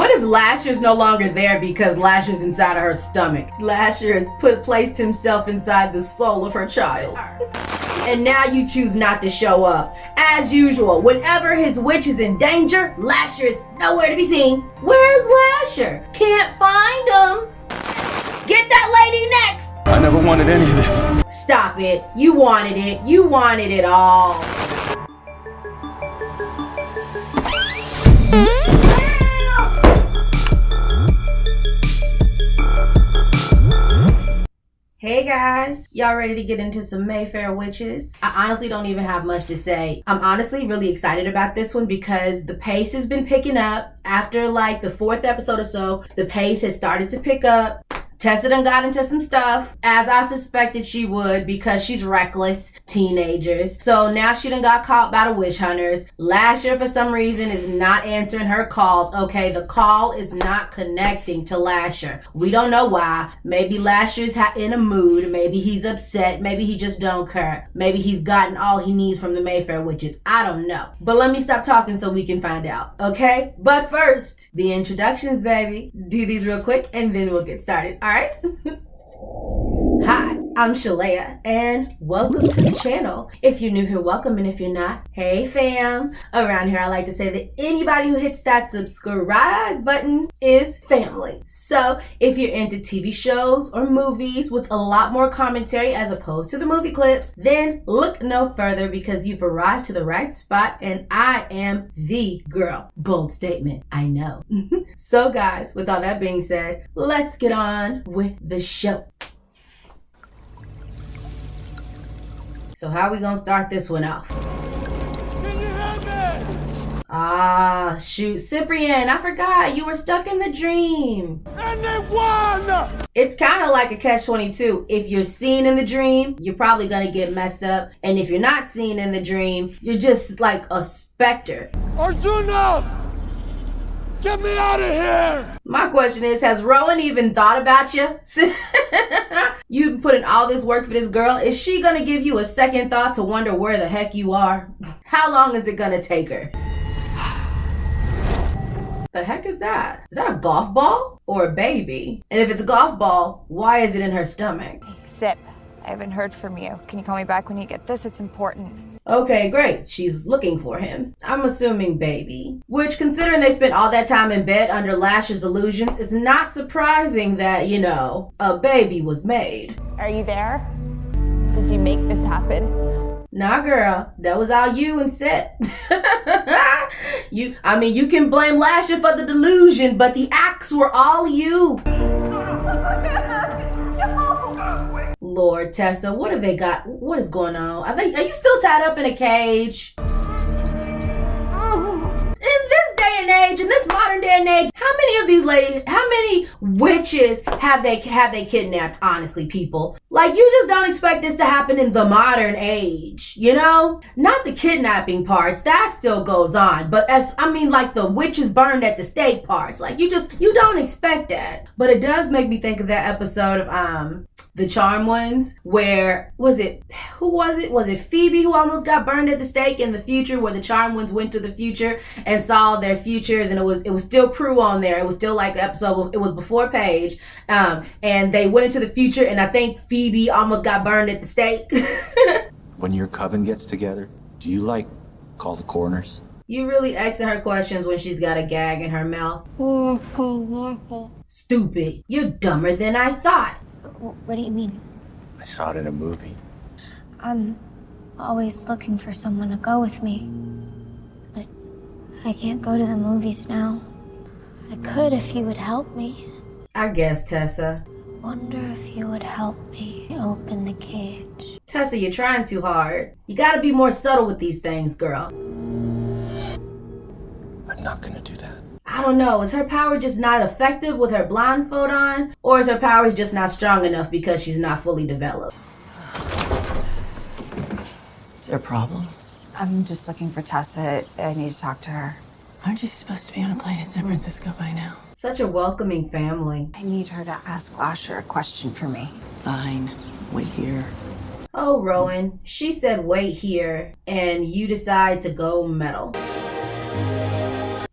What if Lasher's no longer there because Lasher's inside of her stomach? Lasher has placed himself inside the soul of her child. And now you choose not to show up. As usual, whenever his witch is in danger, Lasher is nowhere to be seen. Where's Lasher? Can't find him. Get that lady next. I never wanted any of this. Stop it. You wanted it. You wanted it all. Hey guys, y'all ready to get into some Mayfair Witches? I honestly don't even have much to say. I'm honestly really excited about this one because the pace has been picking up. After like the 4th episode or so, the pace has started to pick up. Tessa done got into some stuff, as I suspected she would because she's reckless teenagers. So now she done got caught by the witch hunters. Lasher, for some reason, is not answering her calls. Okay, the call is not connecting to Lasher. We don't know why. Maybe Lasher's in a mood. Maybe he's upset. Maybe he just don't care. Maybe he's gotten all he needs from the Mayfair Witches. I don't know. But let me stop talking so we can find out, okay? But first, the introductions, baby. Do these real quick and then we'll get started. All right. Hi, I'm Shalea and welcome to the channel. If you're new here, welcome, and if you're not, hey fam. Around here I like to say that anybody who hits that subscribe button is family. So if you're into TV shows or movies with a lot more commentary as opposed to the movie clips, then look no further because you've arrived to the right spot and I am the girl. Bold statement, I know. So guys, with all that being said, let's get on with the show. So how are we gonna start this one off? Can you help me? Ah, shoot. Cyprian, I forgot. You were stuck in the dream. And they won! It's kind of like a catch-22. If you're seen in the dream, you're probably gonna get messed up. And if you're not seen in the dream, you're just like a specter. Arjuna! Get me out of here! My question is, has Rowan even thought about you? You've put in all this work for this girl. Is she gonna give you a second thought to wonder where the heck you are? How long is it gonna take her? The heck is that? Is that a golf ball or a baby? And if it's a golf ball, why is it in her stomach? Sip, I haven't heard from you. Can you call me back when you get this? It's important. Okay, great. She's looking for him. I'm assuming baby. Which, considering they spent all that time in bed under Lasher's illusions, it's not surprising that, you know, a baby was made. Are you there? Did you make this happen? Nah, girl. That was all you and Seth. You can blame Lasher for the delusion, but the acts were all you. Lord, Tessa, what have they got? What is going on? Are you still tied up in a cage? In this day and age, in this modern day and age, how many of these ladies, how many witches have they kidnapped, honestly, people? Like, you just don't expect this to happen in the modern age, you know? Not the kidnapping parts, that still goes on. But like the witches burned at the stake parts. Like, you don't expect that. But it does make me think of that episode of, The Charmed Ones, where, who was it? Was it Phoebe who almost got burned at the stake in the future, where the Charmed Ones went to the future and saw their futures, and it was still Prue on there. It was still like the episode, it was before Paige, and they went into the future, and I think Phoebe almost got burned at the stake. When your coven gets together, do you call the coroners? You really asking her questions when she's got a gag in her mouth. Stupid. You're dumber than I thought. What do you mean? I saw it in a movie. I'm always looking for someone to go with me. But I can't go to the movies now. I could if you would help me. I guess, Tessa. Wonder if you would help me open the cage. Tessa, you're trying too hard. You gotta be more subtle with these things, girl. I'm not gonna do that. I don't know. Is her power just not effective with her blindfold on? Or is her power just not strong enough because she's not fully developed? Is there a problem? I'm just looking for Tessa. I need to talk to her. Aren't you supposed to be on a plane in San Francisco by now? Such a welcoming family. I need her to ask Lasher a question for me. Fine. Wait here. Oh, Rowan. She said wait here, and you decide to go metal.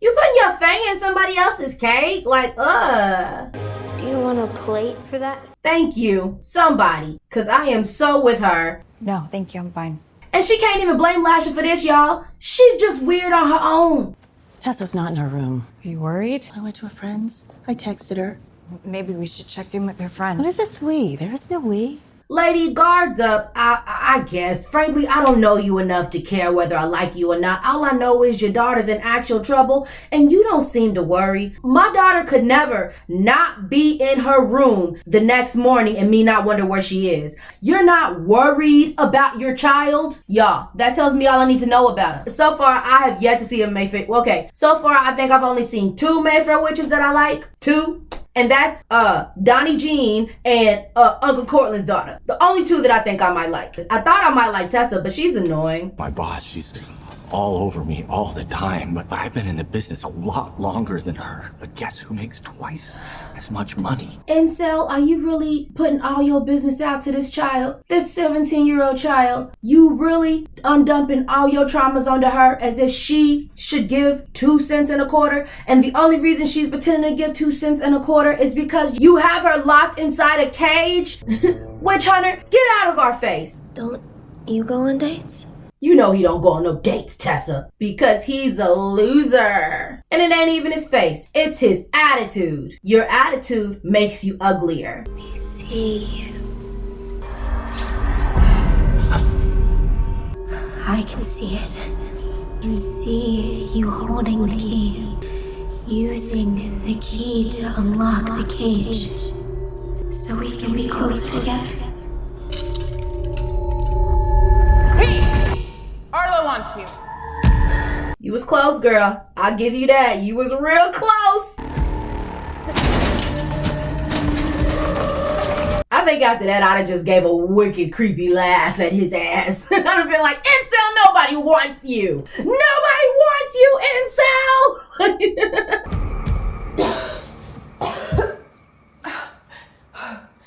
You putting putting your finger in somebody else's cake? Like, Do you want a plate for that? Thank you, somebody, because I am so with her. No, thank you, I'm fine. And she can't even blame Lasher for this, y'all. She's just weird on her own. Tessa's not in her room. Are you worried? I went to a friend's. I texted her. Maybe we should check in with her friends. What is this we? There is no we. Lady, guards up, I guess. Frankly, I don't know you enough to care whether I like you or not. All I know is your daughter's in actual trouble, and you don't seem to worry. My daughter could never not be in her room the next morning and me not wonder where she is. You're not worried about your child? Y'all, that tells me all I need to know about her. So far, I have yet to see a Mayfair. Okay, so far, I think I've only seen 2 Mayfair Witches that I like. 2. And that's Donnie Jean and Uncle Cortland's daughter. The only 2 that I think I might like. I thought I might like Tessa, but she's annoying. My boss, she's all over me all the time, but I've been in the business a lot longer than her. But guess who makes twice as much money? Incel, are you really putting all your business out to this child? This 17-year-old child? You really undumping all your traumas onto her as if she should give 2 cents and a quarter? And the only reason she's pretending to give 2 cents and a quarter is because you have her locked inside a cage? Witch hunter, get out of our face. Don't you go on dates? You know he don't go on no dates, Tessa, because he's a loser. And it ain't even his face, it's his attitude. Your attitude makes you uglier. Let me see. I can see it. I can see you holding the key. Using the key to unlock the cage. So we can be close together. Arlo wants you. You was close, girl. I'll give you that. You was real close. I think after that, I'd have just gave a wicked, creepy laugh at his ass. I'd have been like, Incel, nobody wants you. Nobody wants you, Incel.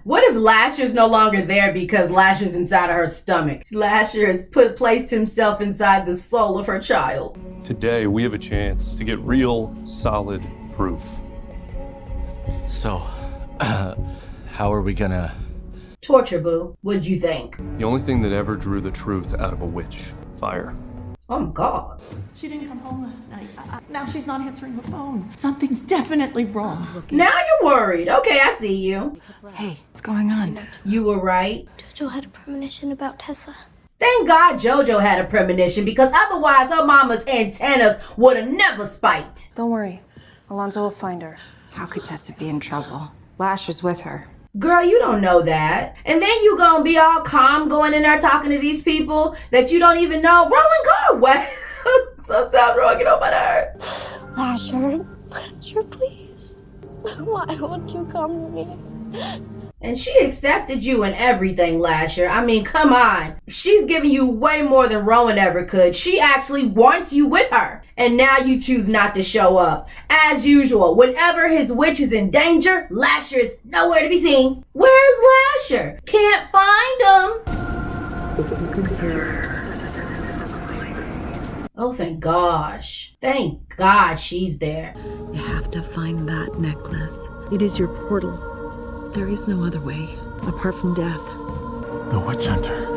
What if Lasher's no longer there because Lasher's inside of her stomach? Lasher has placed himself inside the soul of her child. Today, we have a chance to get real, solid proof. So, how are we gonna... Torture, boo. What'd you think? The only thing that ever drew the truth out of a witch: fire. Oh my God. She didn't come home last night. Now she's not answering the phone. Something's definitely wrong. Now you're worried. Okay, I see you. Hey, what's going on? You were right. Jojo had a premonition about Tessa. Thank God JoJo had a premonition, because otherwise her mama's antennas would have never spiked. Don't worry. Alonzo will find her. How could Tessa be in trouble? Lasher's with her. Girl, you don't know that. And then you gonna be all calm going in there talking to these people that you don't even know. Rowan, go away. Sometimes Rowan get on my nerves. Lasher, please. Why won't you come to me? And she accepted you and everything, Lasher. I mean, come on. She's giving you way more than Rowan ever could. She actually wants you with her. And now you choose not to show up. As usual, whenever his witch is in danger, Lasher is nowhere to be seen. Where's Lasher? Can't find him. Oh, thank gosh. Thank God she's there. You have to find that necklace. It is your portal. There is no other way, apart from death. The witch hunter.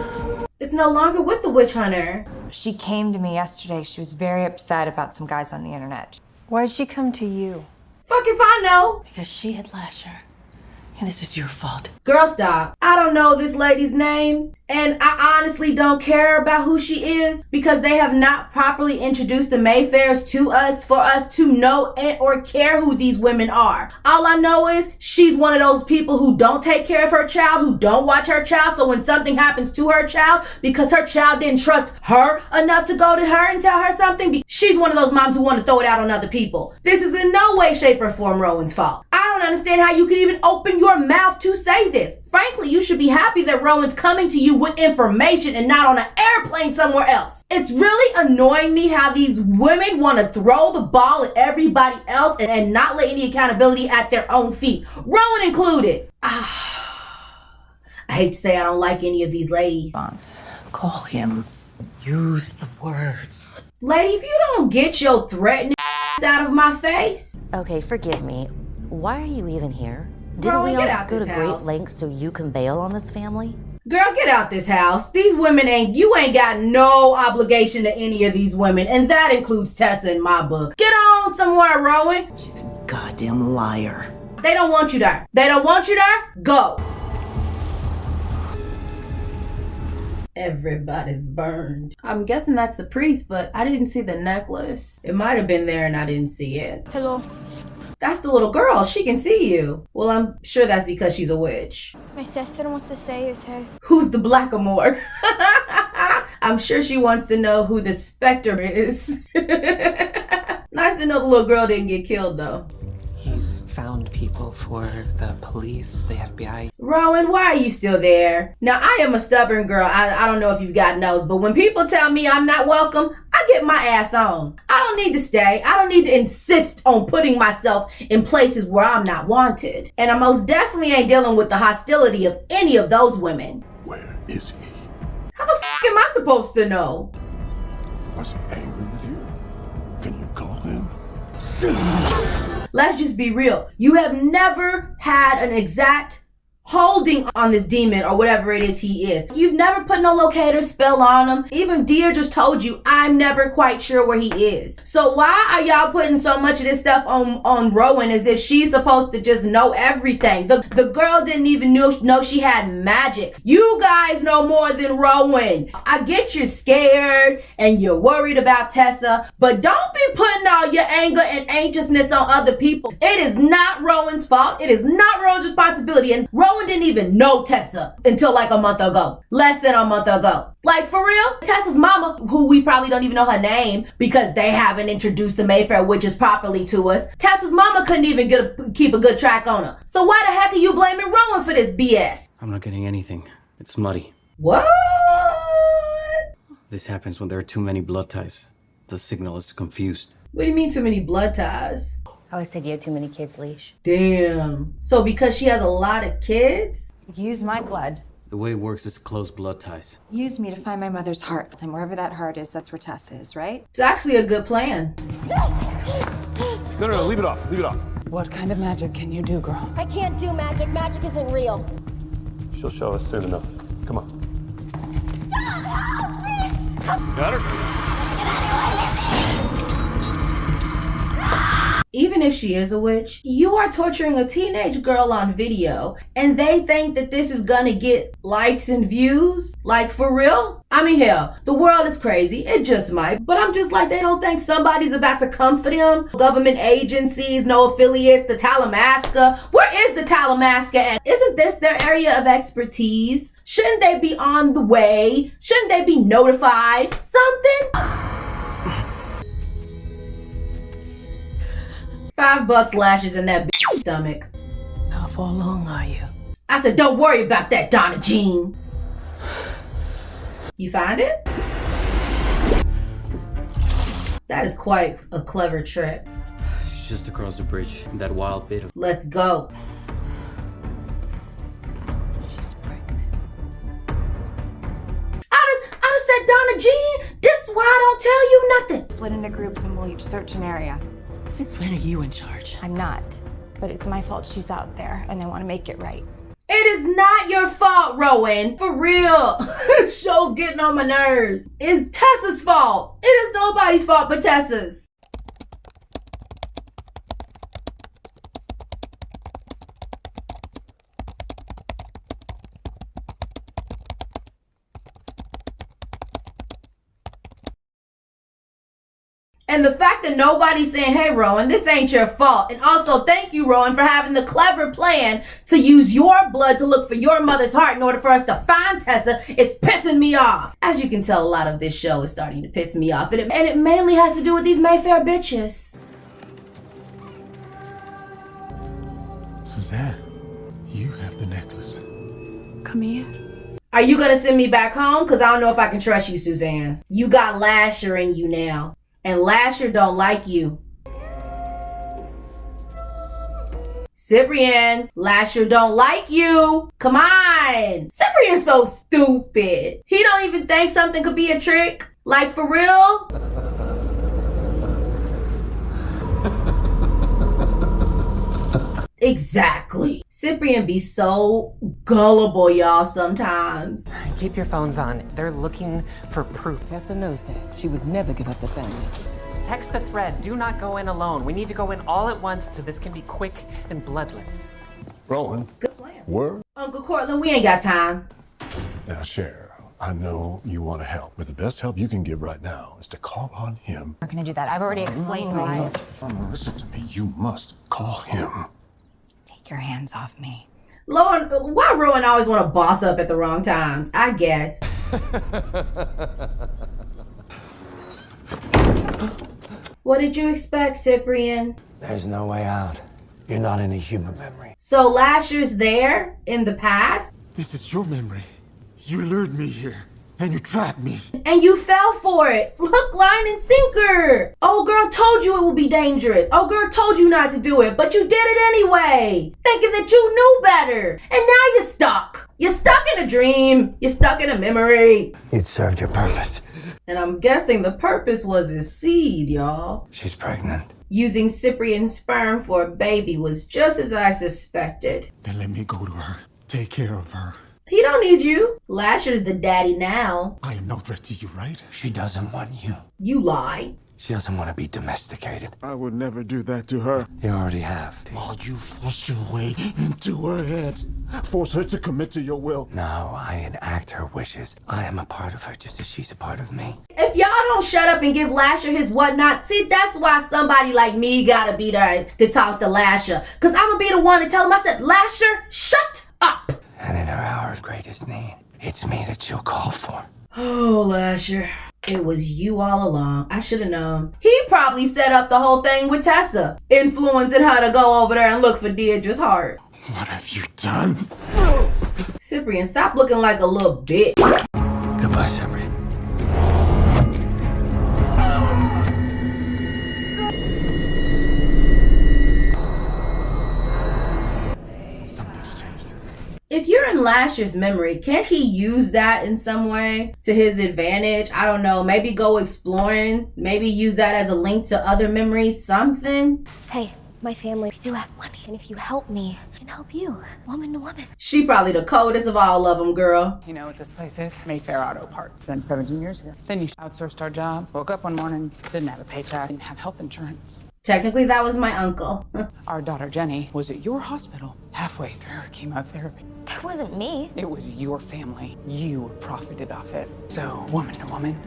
It's no longer with the witch hunter. She came to me yesterday. She was very upset about some guys on the internet. Why'd she come to you? Fuck if I know. Because she had Lasher. And this is your fault. Girl, stop. I don't know this lady's name, and I honestly don't care about who she is because they have not properly introduced the Mayfairs to us for us to know and or care who these women are. All I know is she's one of those people who don't take care of her child, who don't watch her child, so when something happens to her child because her child didn't trust her enough to go to her and tell her something, she's one of those moms who want to throw it out on other people. This is in no way, shape, or form Rowan's fault. I don't understand how you could even open your mouth to say this. Frankly, you should be happy that Rowan's coming to you with information and not on an airplane somewhere else. It's really annoying me how these women want to throw the ball at everybody else and not lay any accountability at their own feet. Rowan included. I hate to say I don't like any of these ladies. Call him. Use the words. Lady, if you don't get your threatening out of my face. Okay, forgive me. Why are you even here? Didn't Rowan, we all get just out go to this great house. lengths so you can bail on this family? Girl, get out this house. These women you ain't got no obligation to any of these women, and that includes Tessa in my book. Get on somewhere, Rowan. She's a goddamn liar. They don't want you there. They don't want you there? Go. Everybody's burned. I'm guessing that's the priest, but I didn't see the necklace. It might have been there and I didn't see it. Hello. That's the little girl. She can see you. Well, I'm sure that's because she's a witch. My sister wants to say it too. Who's the blackamoor? I'm sure she wants to know who the specter is. Nice to know the little girl didn't get killed, though. He's found people for the police, the FBI. Rowan, why are you still there? Now, I am a stubborn girl. I don't know if you've got nose, but when people tell me I'm not welcome, I get my ass on. I don't need to stay. I don't need to insist on putting myself in places where I'm not wanted. And I most definitely ain't dealing with the hostility of any of those women. Where is he? How the f*** am I supposed to know? Was he angry with you? Can you call him? Let's just be real. You have never had an exact holding on this demon or whatever it is he is. You've never put no locator spell on him. Even Dear just told you, I'm never quite sure where he is. So why are y'all putting so much of this stuff on Rowan as if she's supposed to just know everything? The girl didn't even know she had magic. You guys know more than Rowan. I get you're scared and you're worried about Tessa, but don't be putting all your anger and anxiousness on other people. It is not Rowan's fault. It is not Rowan's responsibility. And Rowan didn't even know Tessa until like a month ago. Less than a month ago. Like, for real? Tessa's mama, who we probably don't even know her name because they haven't introduced the Mayfair Witches properly to us. Tessa's mama couldn't even keep a good track on her. So why the heck are you blaming Rowan for this BS? I'm not getting anything. It's muddy. What? This happens when there are too many blood ties. The signal is confused. What do you mean too many blood ties? I always said you have too many kids, Leash. Damn. So because she has a lot of kids? Use my blood. The way it works is close blood ties. Use me to find my mother's heart. And wherever that heart is, that's where Tessa is, right? It's actually a good plan. No, leave it off. Leave it off. What kind of magic can you do, girl? I can't do magic. Magic isn't real. She'll show us soon enough. Come on. Got her? Even if she is a witch, you are torturing a teenage girl on video and they think that this is gonna get likes and views? Like, for real? I mean, hell, the world is crazy. It just might. But I'm just like, they don't think somebody's about to come for them? Government agencies, no affiliates, the Talamasca. Where is the Talamasca at? Isn't this their area of expertise? Shouldn't they be on the way? Shouldn't they be notified? Something? $5 lashes in that stomach. How far along are you? I said, don't worry about that, Donna Jean. You find it? That is quite a clever trick. She's just across the bridge. That wild bit of... Let's go. She's pregnant. I done said, Donna Jean, this is why I don't tell you nothing. Split into groups and we'll each search an area. Since when are you in charge? I'm not. But it's my fault she's out there, and I want to make it right. It is not your fault, Rowan. For real. Show's getting on my nerves. It's Tessa's fault. It is nobody's fault but Tessa's. And the fact that nobody's saying, hey, Rowan, this ain't your fault. And also, thank you, Rowan, for having the clever plan to use your blood to look for your mother's heart in order for us to find Tessa is pissing me off. As you can tell, a lot of this show is starting to piss me off. And it mainly has to do with these Mayfair bitches. Suzanne, you have the necklace. Come here. Are you going to send me back home? Because I don't know if I can trust you, Suzanne. You got Lasher in you now. And Lasher don't like you. Cyprian, Lasher don't like you. Come on. Cyprian's so stupid. He don't even think something could be a trick. Like, for real? Exactly. Cyprian be so gullible, y'all, sometimes. Keep your phones on. They're looking for proof. Tessa knows that. She would never give up the family. Text the thread. Do not go in alone. We need to go in all at once so this can be quick and bloodless. Rolling. Good plan. Word? Uncle Cortland, we ain't got time. Now, Cher, I know you want to help, but the best help you can give right now is to call on him. How can I do that? I've already explained why. Listen to me. You must call him. Take your hands off me. Lord, why Rowan always want to boss up at the wrong times? I guess. What did you expect, Cyprian? There's no way out. You're not in a human memory. So Lasher's there in the past? This is your memory. You lured me here, and you trapped me. And you fell for it. Look, line and sinker. Oh, girl told you it would be dangerous. Oh, girl told you not to do it, but you did it anyway, thinking that you knew better. And now you're stuck. You're stuck in a dream. You're stuck in a memory. You'd served your purpose. And I'm guessing the purpose was his seed, y'all. She's pregnant. Using Cyprian's sperm for a baby was just as I suspected. Then let me go to her. Take care of her. He don't need you. Lasher's the daddy now. I am no threat to you, right? She doesn't want you. You lie. She doesn't want to be domesticated. I would never do that to her. You already have. Oh, you forced your way into her head. Force her to commit to your will. No, I enact her wishes. I am a part of her just as she's a part of me. If y'all don't shut up and give Lasher his whatnot, see, that's why somebody like me gotta be there to talk to Lasher. Cause I'm gonna be the one to tell him, I said, Lasher, shut up. And in her hour of greatest need, it's me that she'll call for. Oh, Lasher. It was you all along. I should have known. He probably set up the whole thing with Tessa, influencing her to go over there and look for Deidre's heart. What have you done? Cyprian, stop looking like a little bitch. Goodbye, Cyprian. If you're in Lasher's memory, can't he use that in some way to his advantage? I don't know. Maybe go exploring. Maybe use that as a link to other memories. Something. Hey, my family, we do have money. And if you help me, I can help you. Woman to woman. She probably the coldest of all of them, girl. You know what this place is? Mayfair Auto Parts. Been 17 years here. Then you outsourced our jobs. Woke up one morning, didn't have a paycheck, didn't have health insurance. Technically, that was my uncle. Our daughter, Jenny, was at your hospital halfway through her chemotherapy. That wasn't me. It was your family. You profited off it. So, woman to woman,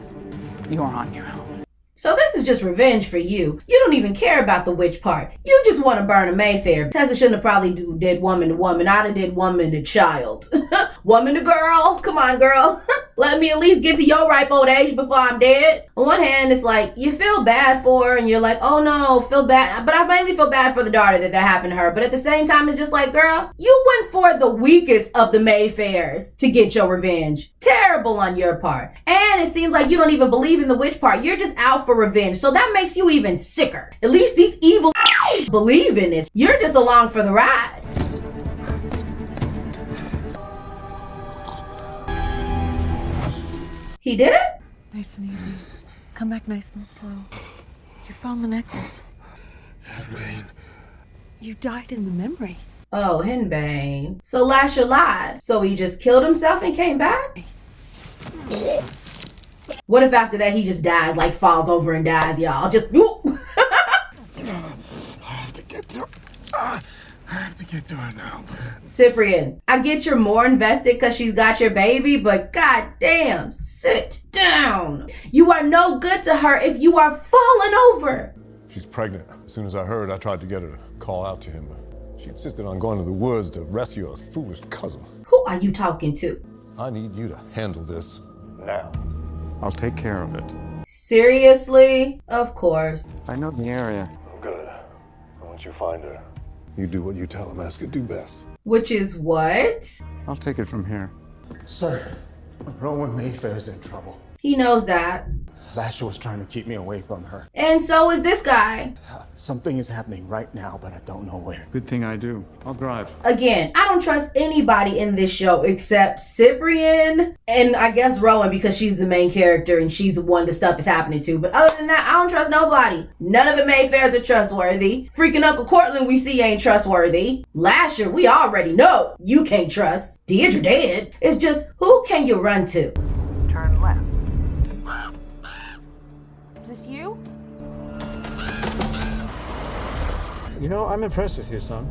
you're on your own. So this is just revenge for you. You don't even care about the witch part. You just want to burn a Mayfair. Tessa shouldn't have probably did woman to woman. I'd have did woman to child. Woman to girl. Come on, girl. Let me at least get to your ripe old age before I'm dead. On one hand, it's like, you feel bad for her and you're like, oh no, feel bad. But I mainly feel bad for the daughter that happened to her. But at the same time, it's just like, girl, you went for the weakest of the Mayfairs to get your revenge. Terrible on your part. And it seems like you don't even believe in the witch part. You're just out for revenge. So that makes you even sicker. At least these evil believe in this. You're just along for the ride. He did it? Nice and easy. Come back nice and slow. You found the necklace. Henbane. You died in the memory. Oh, Henbane. So Lasher lied. So he just killed himself and came back? What if after that he just dies, like falls over and dies, y'all? Just whoop. I have to get to her. I have to get to her now. Cyprian, I get you're more invested because she's got your baby, but goddamn, sit down. You are no good to her if you are falling over. She's pregnant. As soon as I heard, I tried to get her to call out to him, but she insisted on going to the woods to rescue her foolish cousin. Who are you talking to? I need you to handle this now. I'll take care of it. Seriously? Of course. I know the area. Good. Once you find her, you do what you tell a mask to do best. Which is what? I'll take it from here. Sir, Rowan Mayfair's in trouble. He knows that. Lasher was trying to keep me away from her. And so is this guy. Something is happening right now, but I don't know where. Good thing I do. I'll drive. Again, I don't trust anybody in this show except Cyprian and I guess Rowan because she's the main character and she's the one the stuff is happening to. But other than that, I don't trust nobody. None of the Mayfairs are trustworthy. Freaking Uncle Cortland we see ain't trustworthy. Lasher, we already know you can't trust. Deidre dead. It's just, who can you run to? Turn left. Is this you? You know, I'm impressed with you, son.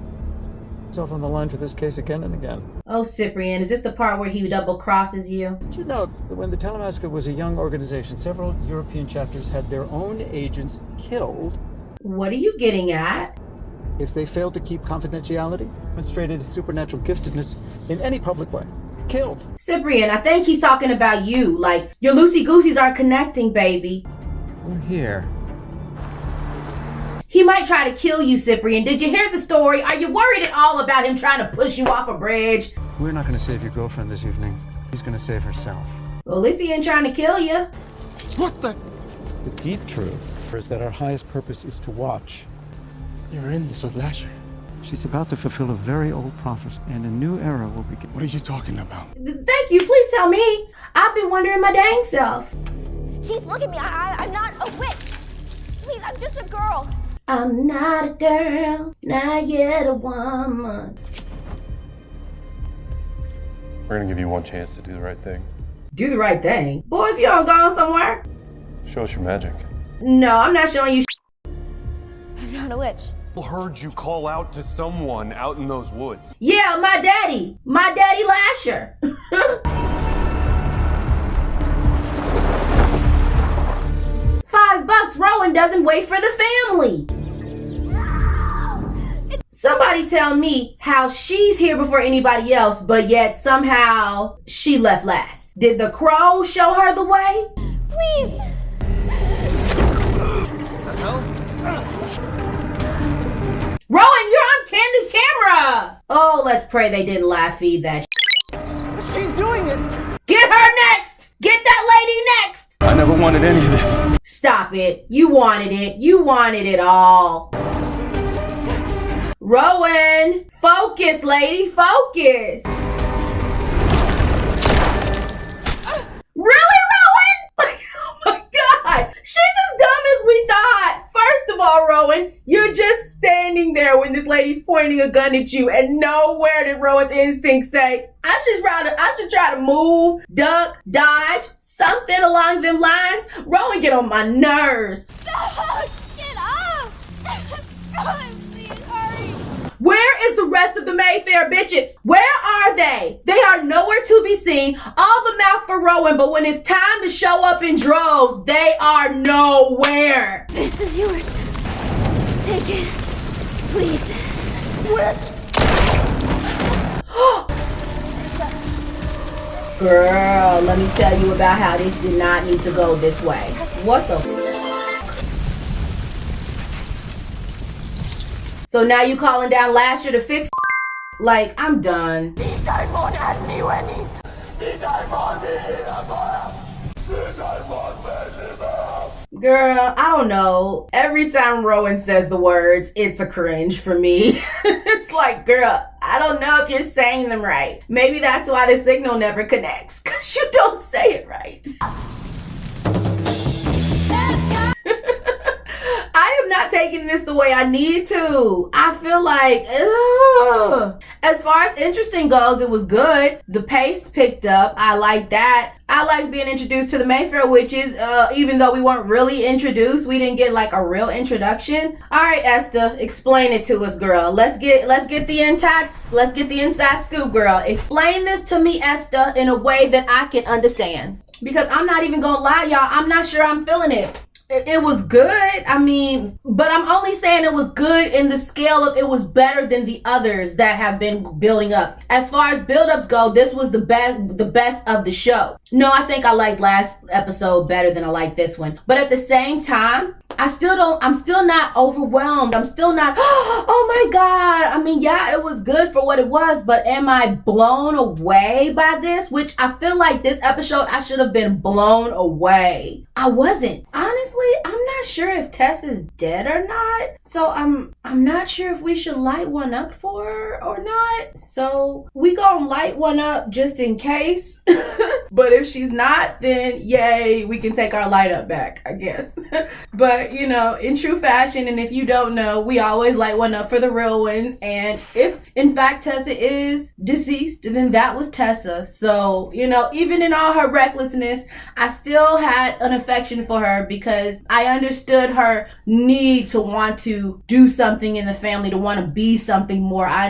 Yourself on the line for this case again and again. Oh, Cyprian, is this the part where he double crosses you? Did you know that when the Telemasca was a young organization, several European chapters had their own agents killed? What are you getting at? If they failed to keep confidentiality, demonstrated supernatural giftedness in any public way. Killed. Cyprian, I think he's talking about you. Like, your loosey-gooseys aren't connecting, baby. We're here. He might try to kill you, Cyprian. Did you hear the story? Are you worried at all about him trying to push you off a bridge? We're not going to save your girlfriend this evening. He's going to save herself. Well, at least he ain't trying to kill you. What the? The deep truth is that our highest purpose is to watch. You're in this with Lasher. She's about to fulfill a very old prophecy, and a new era will begin. What are you talking about? Thank you. Please tell me. I've been wondering my dang self. Keith, look at me. I'm not a witch. Please, I'm just a girl. I'm not a girl, not yet a woman. We're gonna give you one chance to do the right thing. Do the right thing? Boy, if you don't go somewhere. Show us your magic. No, I'm not showing you I'm not a witch. I heard you call out to someone out in those woods. Yeah, my daddy Lasher. $5, Rowan doesn't wait for the family. Somebody tell me how she's here before anybody else, but yet somehow she left last. Did the crow show her the way? Please! The hell? Rowan, you're on candid camera! Oh, let's pray they didn't live feed that She's doing it! Get her next! Get that lady next! I never wanted any of this. Stop it. You wanted it. You wanted it all. Rowan, focus, lady, focus. Really, Rowan? Oh my God. She's as dumb as we thought. First of all, Rowan, you're just standing there when this lady's pointing a gun at you, and nowhere did Rowan's instincts say, I should try to move, duck, dodge, something along them lines. Rowan, get on my nerves. No, get up! Please, hurry! Where is the rest of the Mayfair bitches? Where are they? They are nowhere to be seen. All the mouth for Rowan, but when it's time to show up in droves, they are nowhere. This is yours. Take it, please. Girl, let me tell you about how this did not need to go this way. What the So now you calling down Lasher to fix Like, I'm done. Girl, I don't know. Every time Rowan says the words, it's a cringe for me. It's like, girl, I don't know if you're saying them right. Maybe that's why the signal never connects, because you don't say it right. I am not taking this the way I need to. I feel like, ugh. As far as interesting goes, it was good. The pace picked up. I like that. I like being introduced to the Mayfair Witches, even though we weren't really introduced. We didn't get like a real introduction. All right, Esther, explain it to us, girl. Let's get the inside scoop, girl. Explain this to me, Esther, in a way that I can understand. Because I'm not even gonna lie, y'all. I'm not sure I'm feeling it. it was good. I mean, but I'm only saying it was good in the scale of it was better than the others that have been building up. As far as build-ups go, this was the best of the show. No, I think I liked last episode better than I liked this one. But at the same time, I'm still not overwhelmed. I'm still not, oh my God. I mean, yeah, it was good for what it was, but am I blown away by this? Which I feel like this episode, I should have been blown away. I wasn't. Honestly, I'm not sure if Tess is dead or not. So I'm not sure if we should light one up for her or not. So we gonna light one up just in case. But if she's not, then yay, we can take our light up back, I guess. But, you know, in true fashion, and if you don't know, we always light one up for the real ones. And if, in fact, Tessa is deceased, then that was Tessa. So, you know, even in all her recklessness, I still had an affection for her because I understood her need to want to do something in the family, to want to be something more. I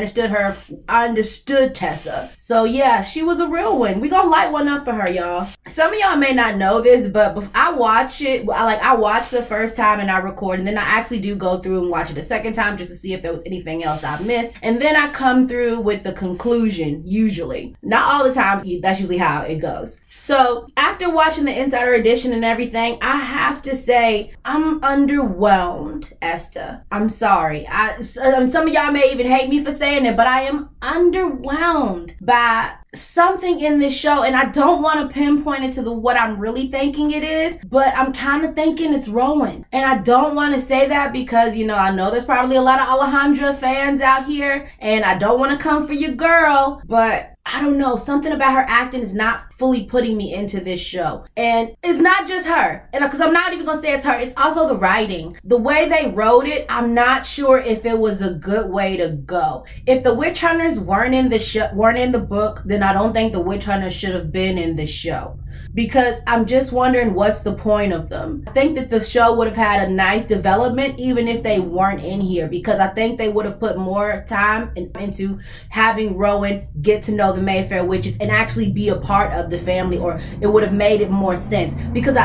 understood Tessa. So, yeah, she was a real one. We gonna light one up for her, y'all. Some of y'all may not know this, but I watch it, I watch the first time and I record, and then I actually do go through and watch it a second time just to see if there was anything else I missed, and then I come through with the conclusion, usually. Not all the time, that's usually how it goes. So after watching the Insider Edition and everything, I have to say I'm underwhelmed, Esther. I'm sorry. Some of y'all may even hate me for saying it, but I am underwhelmed by something in this show, and I don't want to pinpoint it to what I'm really thinking it is, but I'm kind of thinking it's Rowan. And I don't want to say that because, you know, I know there's probably a lot of Alejandra fans out here, and I don't want to come for your girl, but I don't know, something about her acting is not fully putting me into this show. And it's not just her, and because I'm not even gonna say it's her, it's also the writing. The way they wrote it, I'm not sure if it was a good way to go. If the witch hunters weren't in the book, then I don't think the witch hunters should have been in the show. Because I'm just wondering what's the point of them. I think that the show would have had a nice development even if they weren't in here, because I think they would have put more time into having Rowan get to know the Mayfair Witches and actually be a part of the family, or it would have made it more sense. Because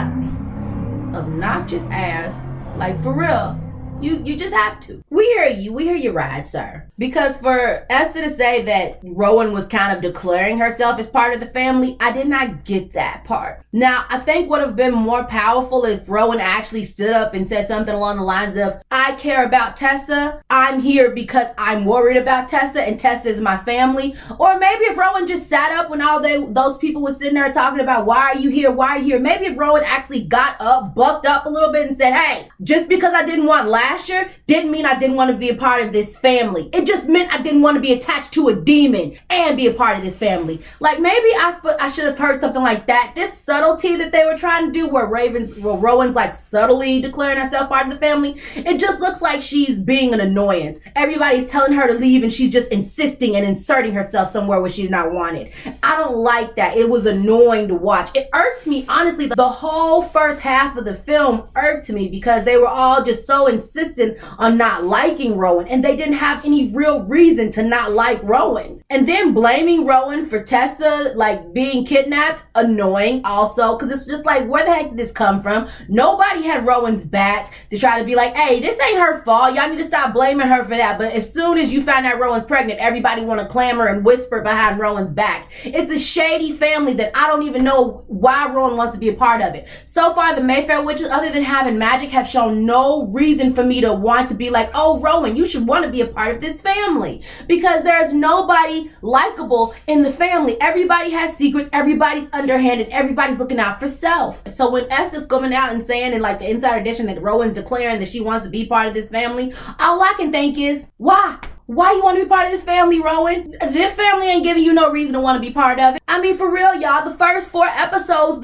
obnoxious ass, like for real. You just have to. We hear you ride, sir. Because for Esther to say that Rowan was kind of declaring herself as part of the family, I did not get that part. Now, I think would have been more powerful if Rowan actually stood up and said something along the lines of, I care about Tessa. I'm here because I'm worried about Tessa, and Tessa is my family. Or maybe if Rowan just sat up when all those people were sitting there talking about, why are you here? Why are you here? Maybe if Rowan actually got up, bucked up a little bit and said, hey, just because I didn't want last year didn't mean I didn't want to be a part of this family. It just meant I didn't want to be attached to a demon and be a part of this family. Like maybe I should have heard something like that. This subtlety that they were trying to do where Rowan's like subtly declaring herself part of the family, it just looks like she's being an annoyance. Everybody's telling her to leave and she's just insisting and inserting herself somewhere where she's not wanted. I don't like that. It was annoying to watch. It irked me, honestly. The whole first half of the film irked me because they were all just so insistent on not liking Rowan, and they didn't have any real reason to not like Rowan. And then blaming Rowan for Tessa like being kidnapped, annoying also, because it's just like, where the heck did this come from? Nobody had Rowan's back to try to be like, hey, this ain't her fault, y'all need to stop blaming her for that. But as soon as you find out Rowan's pregnant, everybody want to clamor and whisper behind Rowan's back. It's a shady family that I don't even know why Rowan wants to be a part of it. So far, the Mayfair Witches, other than having magic, have shown no reason for me to want to be like, oh, Rowan, you should want to be a part of this family, because there's nobody likable in the family. Everybody has secrets, everybody's underhanded, everybody's looking out for self. So when Esther's coming out and saying in like the Insider Edition that Rowan's declaring that she wants to be part of this family, all I can think is, why? Why you want to be part of this family, Rowan? This family ain't giving you no reason to want to be part of it. I mean, for real, y'all, the first 4 episodes,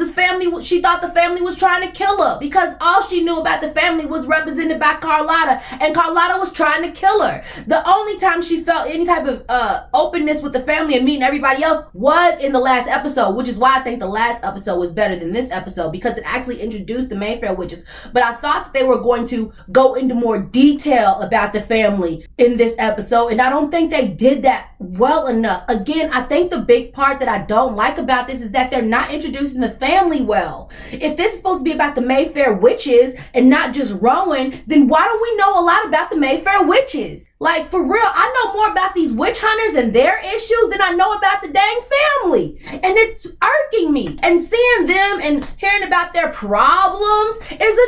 she thought the family was trying to kill her because all she knew about the family was represented by Carlotta, and Carlotta was trying to kill her. The only time she felt any type of openness with the family and meeting everybody else was in the last episode, which is why I think the last episode was better than this episode, because it actually introduced the Mayfair Witches. But I thought that they were going to go into more detail about the family in this episode. episode, and I don't think they did that well enough. Again, I think the big part that I don't like about this is that they're not introducing the family well. If this is supposed to be about the Mayfair Witches and not just Rowan, then why don't we know a lot about the Mayfair Witches? Like, for real, I know more about these witch hunters and their issues than I know about the dang family. And it's irking me. And seeing them and hearing about their problems is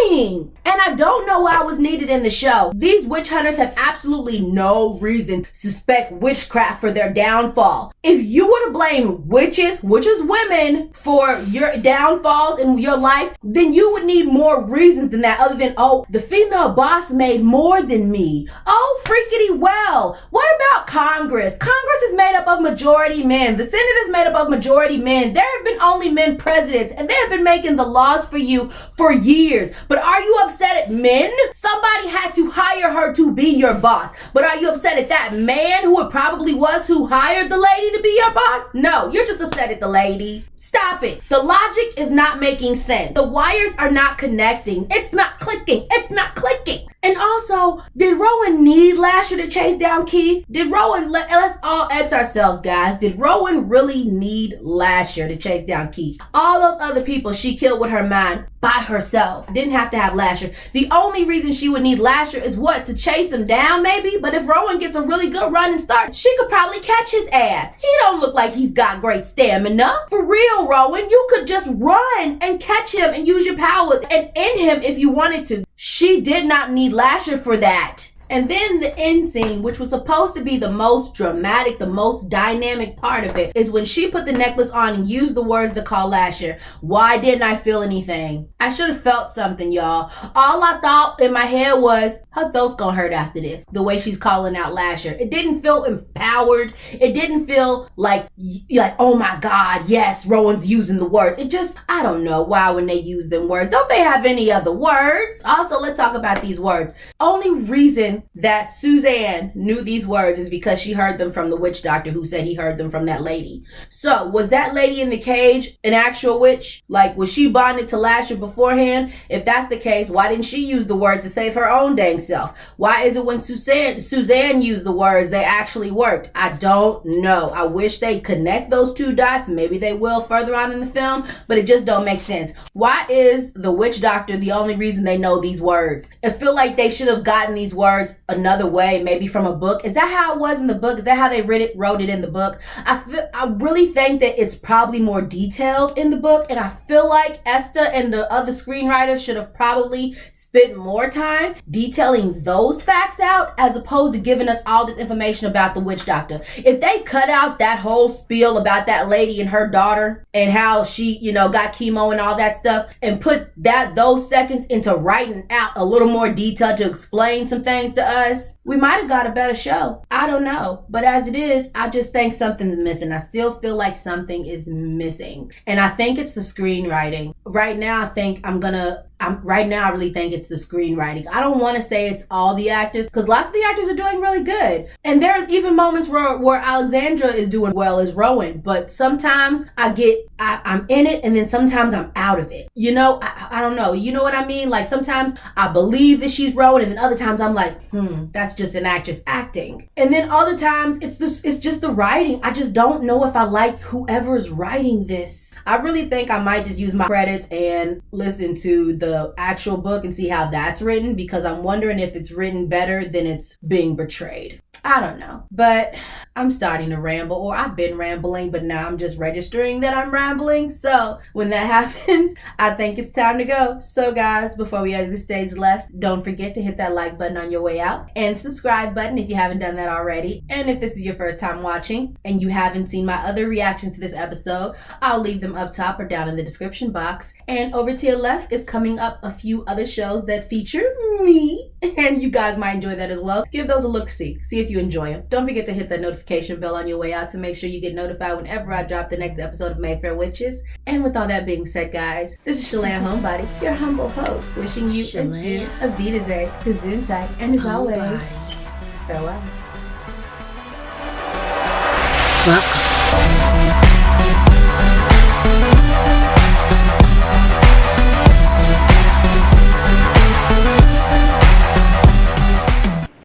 annoying. And I don't know why it was needed in the show. These witch hunters have absolutely no reason to suspect witchcraft for their downfall. If you were to blame witches, women, for your downfalls in your life, then you would need more reasons than that, other than, oh, the female boss made more than me. Oh, freakity well. What about Congress? Congress is made up of majority men. The Senate is made up of majority men. There have been only men presidents, and they have been making the laws for you for years. But are you upset at men? Somebody had to hire her to be your boss. But are you upset at that man who it probably was who hired the lady to be your boss? No, you're just upset at the lady. Stop it. The logic is not making sense. The wires are not connecting. It's not clicking. It's not clicking. And also, did Rowan need Lasher to chase down Keith? Did Rowan, let's all ask ourselves, guys, did Rowan really need Lasher to chase down Keith? All those other people she killed with her mind by herself. Didn't have to have Lasher. The only reason she would need Lasher is what? To chase him down, maybe? But if Rowan gets a really good running start, she could probably catch his ass. He don't look like he's got great stamina. For real, Rowan, you could just run and catch him and use your powers and end him if you wanted to. She did not need Lasher for that. And then the end scene, which was supposed to be the most dramatic, the most dynamic part of it, is when she put the necklace on and used the words to call Lasher. Why didn't I feel anything? I should have felt something, y'all. All I thought in my head was, her throat's gonna hurt after this. The way she's calling out Lasher. It didn't feel empowered. It didn't feel like, oh my God, yes, Rowan's using the words. It just, I don't know why when they use them words. Don't they have any other words? Also, let's talk about these words. Only reason that Suzanne knew these words is because she heard them from the witch doctor who said he heard them from that lady. So, was that lady in the cage an actual witch? Like, was she bonded to Lasher beforehand? If that's the case, why didn't she use the words to save her own dang self? Why is it when Suzanne used the words, they actually worked? I don't know. I wish they'd connect those two dots. Maybe they will further on in the film, but it just don't make sense. Why is the witch doctor the only reason they know these words? I feel like they should have gotten these words another way, maybe from a book. Is that how it was in the book? Is that how they wrote it in the book? I really think that it's probably more detailed in the book, and I feel like Esther and the other screenwriters should have probably spent more time detailing those facts out as opposed to giving us all this information about the witch doctor. If they cut out that whole spiel about that lady and her daughter and how she, got chemo and all that stuff and put those seconds into writing out a little more detail to explain some things to us, we might have got a better show. I don't know. But as it is, I just think something's missing. I still feel like something is missing. And I think it's the screenwriting. Right now, I really think it's the screenwriting. I don't want to say it's all the actors because lots of the actors are doing really good. And there's even moments where Alexandra is doing well as Rowan. But sometimes I'm in it and then sometimes I'm out of it. I don't know. You know what I mean? Like sometimes I believe that she's Rowan and then other times I'm like, that's just an actress acting. And then other times it's just the writing. I just don't know if I like whoever's writing this. I really think I might just use my credits and listen to the actual book and see how that's written because I'm wondering if it's written better than it's being portrayed. I don't know, but I'm starting to ramble, or I've been rambling, but now I'm just registering that I'm rambling. So when that happens, I think it's time to go. So guys, before we exit the stage left, don't forget to hit that like button on your way out and subscribe button if you haven't done that already. And if this is your first time watching and you haven't seen my other reactions to this episode, I'll leave them up top or down in the description box. And over to your left is coming up a few other shows that feature me, and you guys might enjoy that as well. Give those a look-see. See if you enjoy them. Don't forget to hit that notification bell on your way out to make sure you get notified whenever I drop the next episode of Mayfair Witches. And with all that being said, guys, this is Shalane Homebody, your humble host, wishing you a Wiedersehen, Gesundheit, and as always, farewell. Welcome